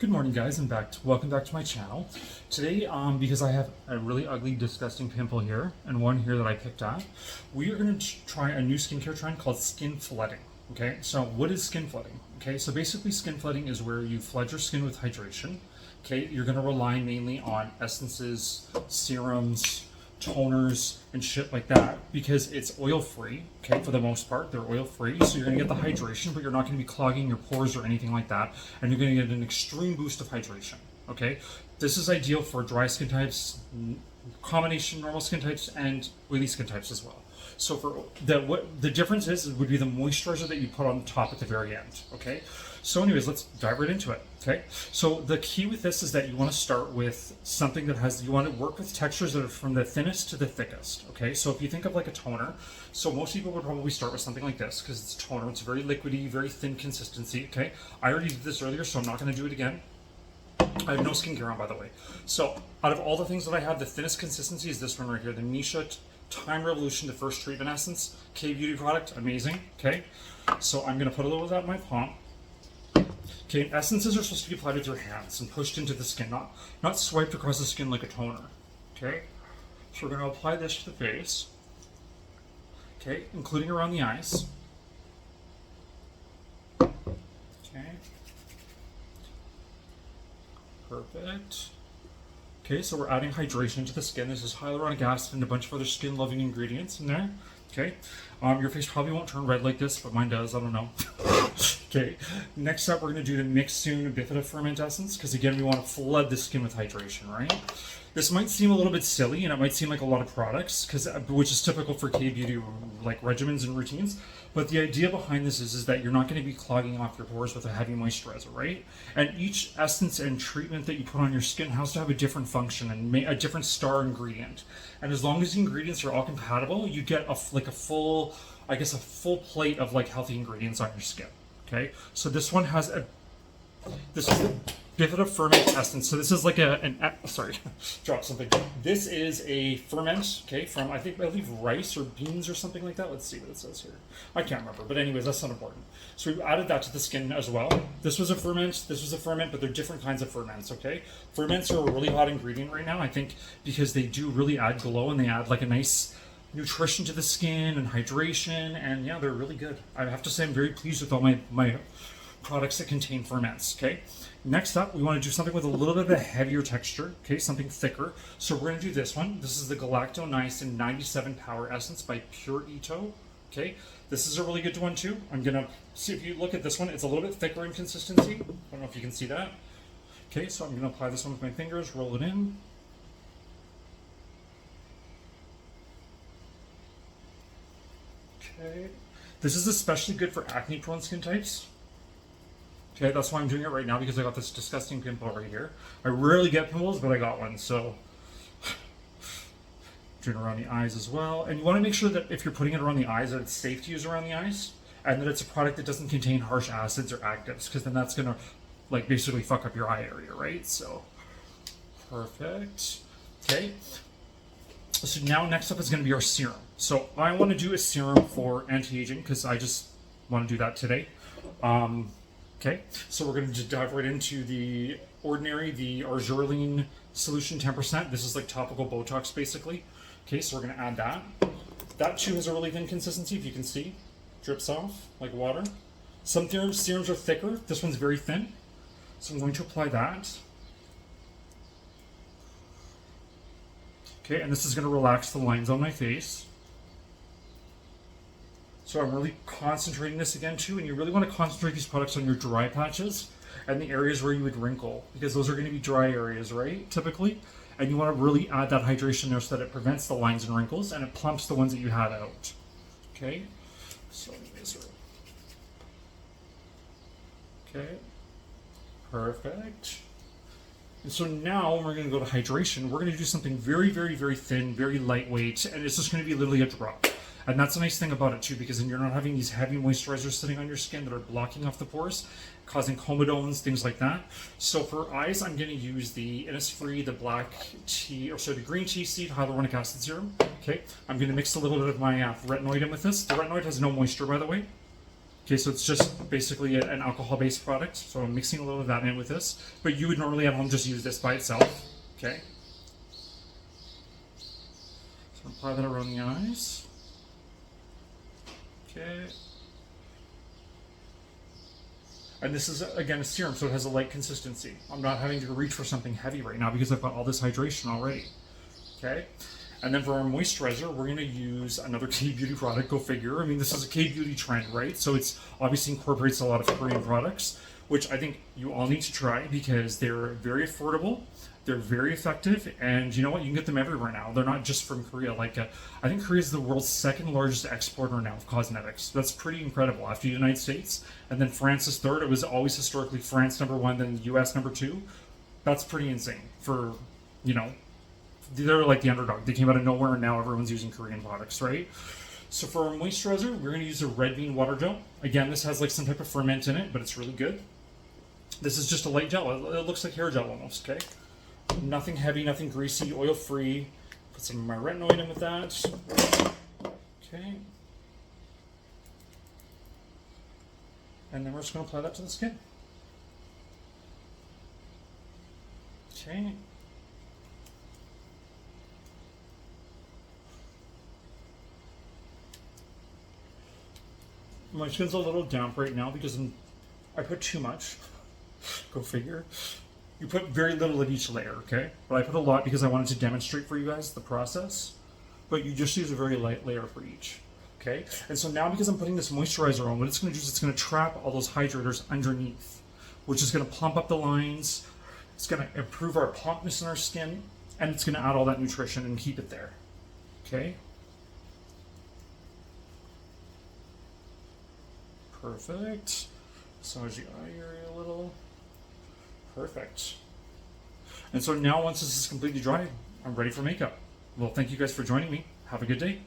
Good morning, guys, and welcome back to my channel. Today, because I have a really ugly, disgusting pimple here, and one here that I picked at, we are going to try a new skincare trend called skin flooding. Okay, so what is skin flooding? Okay, so basically skin flooding is where you flood your skin with hydration. Okay, you're going to rely mainly on essences, serums, toners, and shit like that because it's oil free. Okay, for the most part they're oil free, so you're going to get the hydration, but you're not going to be clogging your pores or anything like that, and you're going to get an extreme boost of hydration. Okay, this is ideal for dry skin types, combination normal skin types, and oily skin types as well. So for what the difference is would be the moisturizer that you put on top at the very end. Okay, so anyways, let's dive right into it. Okay, so the key with this is that you want to start with something that has, you want to work with textures that are from the thinnest to the thickest. Okay, so if you think of like a toner, so most people would probably start with something like this because it's a toner, it's very liquidy, very thin consistency. Okay, I already did this earlier, so I'm not going to do it again. I have no skincare on, by the way. So out of all the things that I have, the thinnest consistency is this one right here, the Missha Time Revolution, the first treatment essence, K-Beauty product, amazing. Okay, so I'm gonna put a little of that in my palm. Okay, essences are supposed to be applied with your hands and pushed into the skin, not swiped across the skin like a toner. Okay, so we're gonna apply this to the face. Okay, including around the eyes. Okay, perfect. Okay, so we're adding hydration to the skin. This is hyaluronic acid and a bunch of other skin-loving ingredients in there. Okay, your face probably won't turn red like this, but mine does. I don't know. Okay, next up, we're going to do the Mixsoon Bifida Ferment Essence, because again, we want to flood the skin with hydration, right? This might seem a little bit silly, and it might seem like a lot of products, which is typical for K-beauty like regimens and routines. But the idea behind this is that you're not going to be clogging off your pores with a heavy moisturizer, right? And each essence and treatment that you put on your skin has to have a different function and a different star ingredient. And as long as the ingredients are all compatible, you get a full plate of like healthy ingredients on your skin. Okay, so this one has this is the Bifida Ferment Essence. So this is like sorry, drop something. This is a ferment, okay, from I believe rice or beans or something like that. Let's see what it says here. I can't remember, but anyways, that's not important. So we've added that to the skin as well. This was a ferment, but they're different kinds of ferments, okay? Ferments are a really hot ingredient right now, I think, because they do really add glow and they add like a nice nutrition to the skin and hydration, and yeah, they're really good. I have to say I'm very pleased with all my products that contain ferments. Okay, next up we want to do something with a little bit of a heavier texture, okay, something thicker. So we're going to do this one. This is the Galacto-Niacin 97 Power Essence by Pure Ito. Okay, this is a really good one too. I'm gonna see, if you look at this one, it's a little bit thicker in consistency. I don't know if you can see that. Okay, so I'm gonna apply this one with my fingers, roll it in. Okay. This is especially good for acne prone skin types. Okay, that's why I'm doing it right now, because I got this disgusting pimple right here. I rarely get pimples, but I got one, so doing it around the eyes as well. And you want to make sure that if you're putting it around the eyes, that it's safe to use around the eyes, and that it's a product that doesn't contain harsh acids or actives, because then that's gonna like basically fuck up your eye area, right? So perfect. Okay. So now next up is going to be our serum. So I want to do a serum for anti-aging because I just want to do that today. Okay, so we're going to dive right into the Ordinary, the Argireline Solution 10%. This is like topical Botox basically. Okay, so we're going to add that. That too has a really thin consistency, if you can see. Drips off like water. Some serums are thicker. This one's very thin. So I'm going to apply that. Okay, and this is going to relax the lines on my face. So I'm really concentrating this again too, and you really want to concentrate these products on your dry patches and the areas where you would wrinkle, because those are going to be dry areas, right, typically? And you want to really add that hydration there so that it prevents the lines and wrinkles and it plumps the ones that you had out. Okay, so okay, perfect. And so now we're going to go to hydration. We're going to do something very, very, very thin, very lightweight, and it's just going to be literally a drop. And that's the nice thing about it too, because then you're not having these heavy moisturizers sitting on your skin that are blocking off the pores, causing comedones, things like that. So for eyes, I'm going to use the Innisfree, the the green tea seed hyaluronic acid serum. Okay, I'm going to mix a little bit of my retinoid in with this. The retinoid has no moisture, by the way. Okay, so it's just basically an alcohol-based product. So I'm mixing a little of that in with this. But you would normally at home just use this by itself. Okay. So apply that around the eyes. Okay. And this is, again, a serum, so it has a light consistency. I'm not having to reach for something heavy right now because I've got all this hydration already. Okay? And then for our moisturizer, we're going to use another K-Beauty product, go figure. I mean, this is a K-Beauty trend, right? So it's obviously incorporates a lot of Korean products, which I think you all need to try because they're very affordable, they're very effective, and you know what? You can get them everywhere now. They're not just from Korea. I think Korea is the world's second largest exporter now of cosmetics. That's pretty incredible after the United States. And then France is third. It was always historically France number one, then the US number two. That's pretty insane for, you know, they're like the underdog. They came out of nowhere and now everyone's using Korean products, right? So for our moisturizer, we're going to use a red bean water gel. Again, this has like some type of ferment in it, but it's really good. This is just a light gel. It looks like hair gel almost, okay? Nothing heavy, nothing greasy, oil-free. Put some of my retinoid in with that. Okay. And then we're just going to apply that to the skin. Okay. My skin's a little damp right now because I put too much. Go figure. You put very little at each layer, okay? But I put a lot because I wanted to demonstrate for you guys the process. But you just use a very light layer for each, okay? And so now because I'm putting this moisturizer on, what it's going to do is it's going to trap all those hydrators underneath, which is going to plump up the lines. It's going to improve our plumpness in our skin, and it's going to add all that nutrition and keep it there, okay? Perfect. Massage the eye area a little. Perfect. And so now once this is completely dry, I'm ready for makeup. Well, thank you guys for joining me. Have a good day.